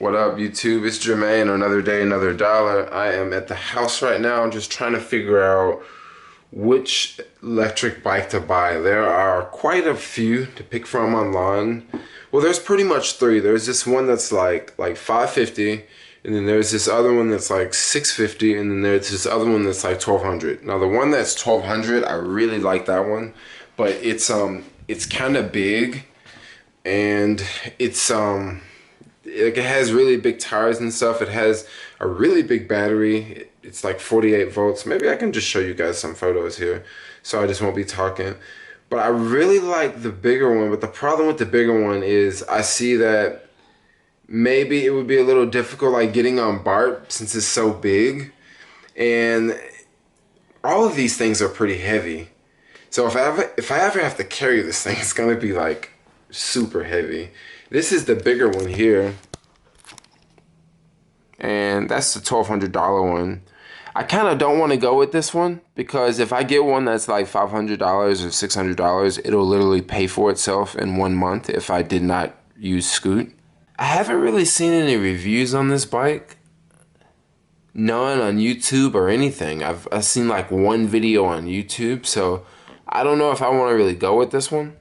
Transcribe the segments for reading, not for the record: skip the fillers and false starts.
What up, YouTube? It's Jermaine, another day, another dollar. I am at the house right now just trying to figure out which electric bike to buy. There are quite a few to pick from online. Well, there's pretty much three. There's this one that's like $550, and then there's this other one that's like $650, and then there's this other one that's like $1,200. Now, the one that's $1,200, I really like that one, but it's kind of big, and it has really big tires and stuff. It has a really big battery. It's like 48 volts. Maybe I can just show you guys some photos here, so I just won't be talking. But I really like the bigger one, but the problem with the bigger one is I see that maybe it would be a little difficult like getting on BART since it's so big. And all of these things are pretty heavy. So if I ever have to carry this thing, it's gonna be like super heavy. This is the bigger one here, and that's the $1,200 one. I kind of don't want to go with this one because if I get one that's like $500 or $600, it'll literally pay for itself in 1 month if I did not use Scoot. I haven't really seen any reviews on this bike. None on YouTube or anything. I've seen like one video on YouTube, so I don't know if I want to really go with this one.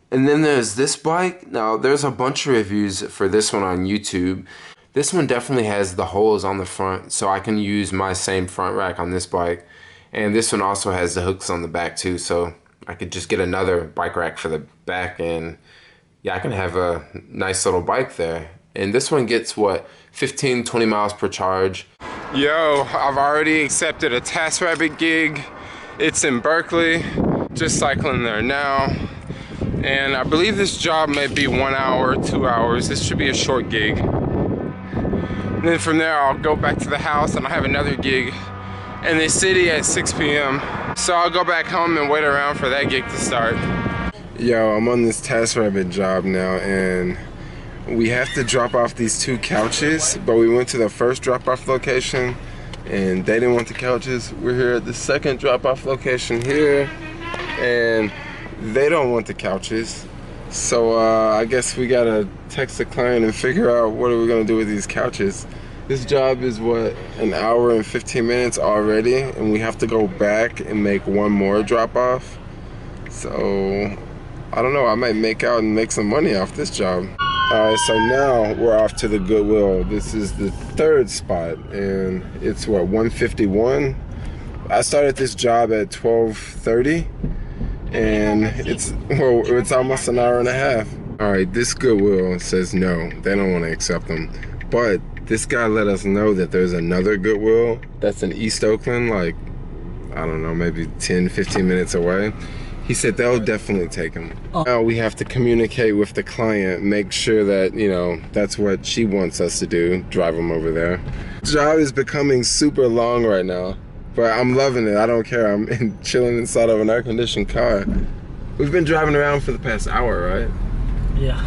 And then there's this bike. Now, there's a bunch of reviews for this one on YouTube. This one definitely has the holes on the front, so I can use my same front rack on this bike. And this one also has the hooks on the back too, so I could just get another bike rack for the back, and yeah, I can have a nice little bike there. And this one gets, what, 15, 20 miles per charge. Yo, I've already accepted a TaskRabbit gig. It's in Berkeley. Just cycling there now. And I believe this job may be 1 hour, 2 hours. This should be a short gig. And then from there, I'll go back to the house and I have another gig in the city at 6 p.m. So I'll go back home and wait around for that gig to start. Yo, I'm on this TaskRabbit job now, and we have to drop off these 2 couches, but we went to the first drop-off location and they didn't want the couches. We're here at the second drop-off location here, and they don't want the couches. So I guess we gotta text the client and figure out what are we gonna do with these couches. This job is what, 1 hour and 15 minutes already, and we have to go back and make one more drop off. So I don't know, I might make out and make some money off this job. Alright, so now we're off to the Goodwill. This is the 3rd spot, and it's what, 1:51. I started this job at 12:30. And it's almost 1 hour and a half. All right, this Goodwill says no, they don't want to accept them. But this guy let us know that there's another Goodwill that's in East Oakland, like, I don't know, maybe 10, 15 minutes away. He said they'll definitely take him. Now we have to communicate with the client, make sure that, you know, that's what she wants us to do, drive him over there. The job is becoming super long right now. But I'm loving it. I don't care. I'm chilling inside of an air-conditioned car. We've been driving around for the past hour, right? Yeah.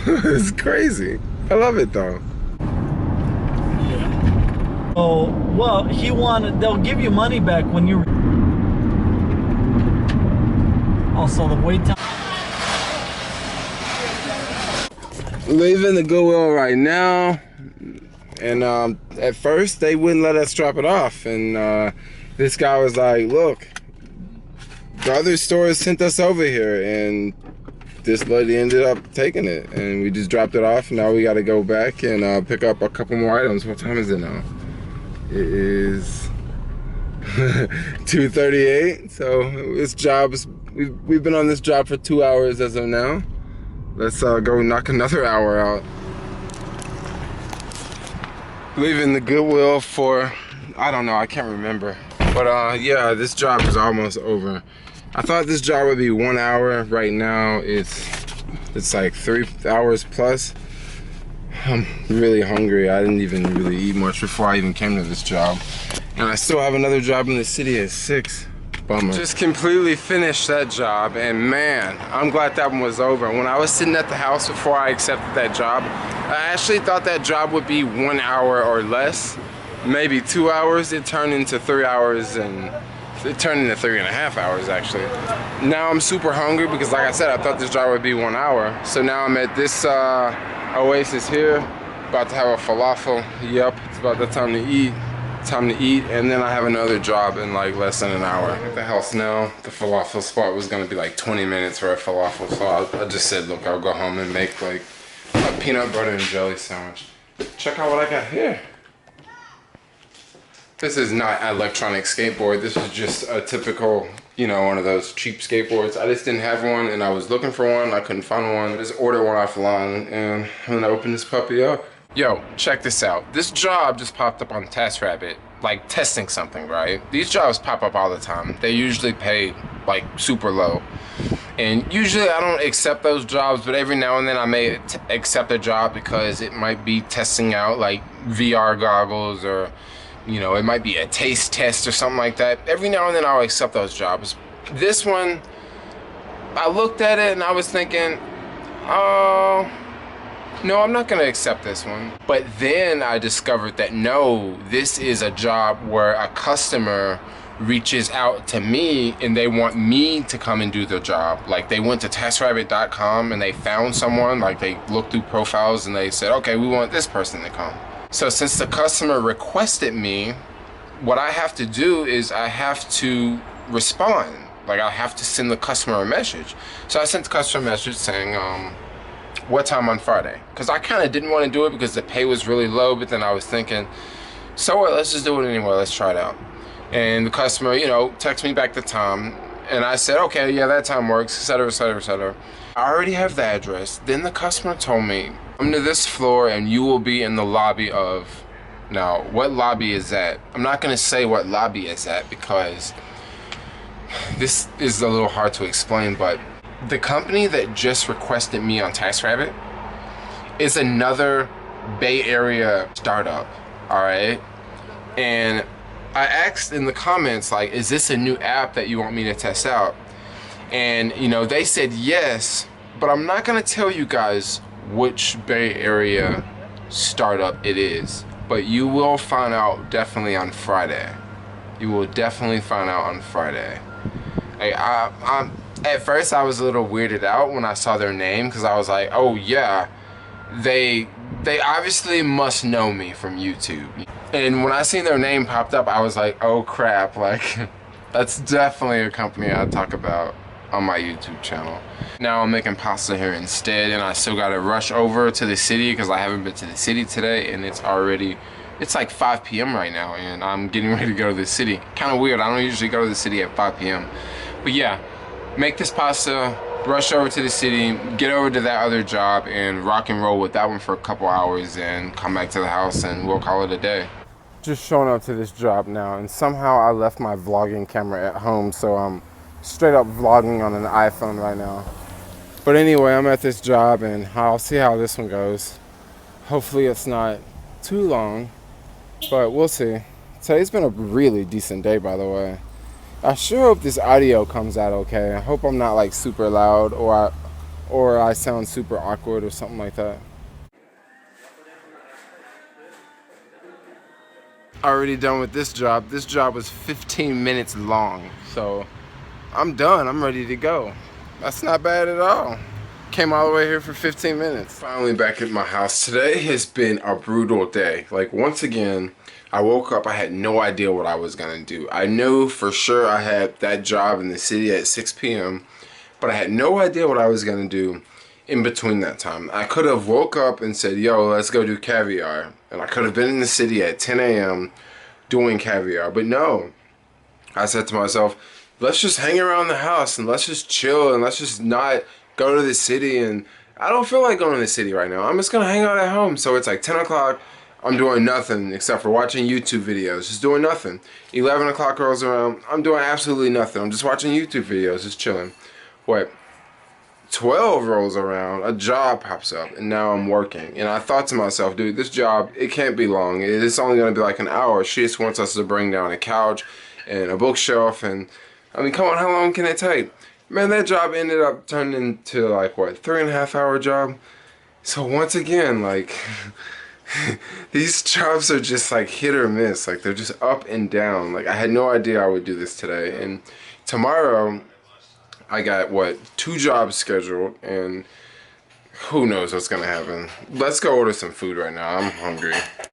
It's crazy. I love it though. Yeah. Oh, well, they'll give you money back when you... Also, the wait time... Leaving the Goodwill right now. And at first, they wouldn't let us drop it off. And this guy was like, look, the other stores sent us over here. And this lady ended up taking it. And we just dropped it off. Now we got to go back and pick up a couple more items. What time is it now? It is 2:38. So this job is, we've been on this job for 2 hours as of now. Let's go knock another hour out. Leaving the Goodwill for, I don't know, I can't remember. But yeah, this job is almost over. I thought this job would be 1 hour. Right now it's like 3 hours plus. I'm really hungry. I didn't even really eat much before I even came to this job. And I still have another job in the city at 6. Bummer. Just completely finished that job, and man, I'm glad that one was over. When I was sitting at the house before I accepted that job, I actually thought that job would be 1 hour or less, maybe 2 hours. It turned into 3 hours, and it turned into 3.5 hours actually. Now I'm super hungry because, like I said, I thought this job would be 1 hour. So now I'm at this Oasis here, About to have a falafel. Yep, it's about the time to eat. Time to eat, and then I have another job in like less than an hour. At the house now, the falafel spot was gonna be like 20 minutes for a falafel, so I just said, look, I'll go home and make like a peanut butter and jelly sandwich. Check out what I got here. This is not an electronic skateboard. This is just a typical, you know, one of those cheap skateboards. I just didn't have one, and I was looking for one. I couldn't find one. I just ordered one offline, and I'm gonna open this puppy up. Yo, check this out. This job just popped up on TaskRabbit, like testing something, right? These jobs pop up all the time. They usually pay like super low. And usually I don't accept those jobs, but every now and then I may accept a job because it might be testing out like VR goggles, or, you know, it might be a taste test or something like that. Every now and then I'll accept those jobs. This one, I looked at it and I was thinking, oh, no, I'm not gonna accept this one. But then I discovered that no, this is a job where a customer reaches out to me and they want me to come and do the job. Like, they went to TaskRabbit.com and they found someone, like they looked through profiles and they said, okay, we want this person to come. So since the customer requested me, what I have to do is I have to respond. Like, I have to send the customer a message. So I sent the customer a message saying, what time on Friday? Because I kind of didn't want to do it because the pay was really low, but then I was thinking, so what, let's just do it anyway, let's try it out. And the customer, you know, texted me back the time, and I said, okay, yeah, that time works, etc., etc., etc. I already have the address. Then the customer told me, come to this floor and you will be in the lobby of, now, what lobby is that? I'm not going to say what lobby is that because this is a little hard to explain, but the company that just requested me on TaskRabbit is another Bay Area startup, all right? And I asked in the comments, like, is this a new app that you want me to test out? And, you know, they said yes, but I'm not gonna tell you guys which Bay Area startup it is, but you will find out definitely on Friday. You will definitely find out on Friday. Hey, at first I was a little weirded out when I saw their name, because I was like, oh yeah, they obviously must know me from YouTube. And when I seen their name popped up, I was like, oh crap, like that's definitely a company I'd talk about on my YouTube channel. Now I'm making pasta here instead, and I still gotta rush over to the city because I haven't been to the city today, and it's like 5 p.m. right now, and I'm getting ready to go to the city. Kind of weird, I don't usually go to the city at 5 p.m. But yeah, make this pasta, rush over to the city, get over to that other job, and rock and roll with that one for a couple hours, and come back to the house and we'll call it a day. Just showing up to this job now, and somehow I left my vlogging camera at home, so I'm straight up vlogging on an iPhone right now. But anyway, I'm at this job and I'll see how this one goes. Hopefully it's not too long, but we'll see. Today's been a really decent day, by the way. I sure hope this audio comes out okay. I hope I'm not like super loud or I sound super awkward or something like that. Already done with this job. This job was 15 minutes long, so I'm done. I'm ready to go. That's not bad at all. Came all the way here for 15 minutes. Finally back at my house. Today has been a brutal day. Like, once again, I woke up, I had no idea what I was gonna do. I knew for sure I had that job in the city at 6 p.m., but I had no idea what I was gonna do in between that time. I could have woke up and said, yo, let's go do caviar. And I could have been in the city at 10 a.m. doing caviar, but no. I said to myself, let's just hang around the house and let's just chill and let's just not go to the city. And I don't feel like going to the city right now. I'm just gonna hang out at home. So it's like 10 o'clock. I'm doing nothing except for watching YouTube videos, just doing nothing. 11 o'clock rolls around, I'm doing absolutely nothing. I'm just watching YouTube videos, just chilling. What? 12 rolls around, a job pops up, and now I'm working. And I thought to myself, dude, this job, it can't be long. It's only gonna be like an hour. She just wants us to bring down a couch and a bookshelf, and I mean, come on, how long can it take? Man, that job ended up turning into like, what, 3.5 hour job? So once again, like, these jobs are just like hit or miss. Like, they're just up and down. Like, I had no idea I would do this today. And tomorrow, I got, what, 2 jobs scheduled. And Who knows what's gonna happen? Let's go order some food right now. I'm hungry.